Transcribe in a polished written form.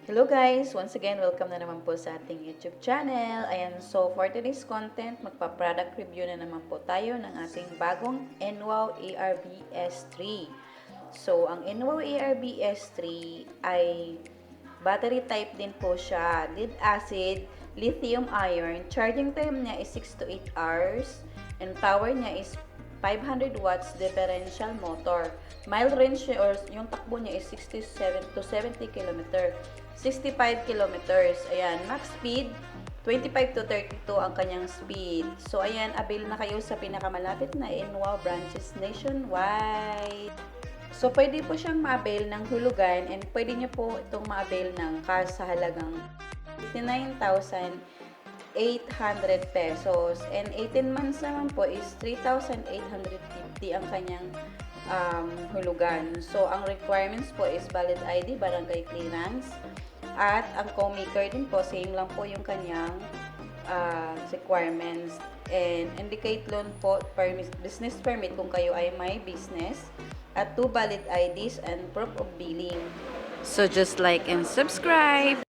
Hello guys! Once again, welcome na naman po sa ating YouTube channel. Ayan, so for today's content, magpa-product review na naman po tayo ng ating bagong NWOW ARBS3. So, ang NWOW ARBS3 ay battery type din po siya. Lead acid, lithium ion. Charging time niya is 6 to 8 hours. And power niya is 500 watts differential motor. Mile range or yung takbo niya is 67 to 70 km. 65 kilometers. Ayan, max speed 25 to 32 ang kanyang speed. So ayan, avail na kayo sa pinakamalapit na NWOW branches nationwide. So pwede po siyang ma-avail ng hulugan and pwede niyo po itong ma-avail ng cash sa halagang 59,800 pesos. And 18 months naman po is 3,850 ang kanyang hulugan. So, ang requirements po is valid ID, barangay clearance, at ang co-maker din po, same lang po yung kanyang requirements. And indicate loan po, business permit kung kayo ay may business, at 2 valid IDs and proof of billing. So, just like and subscribe!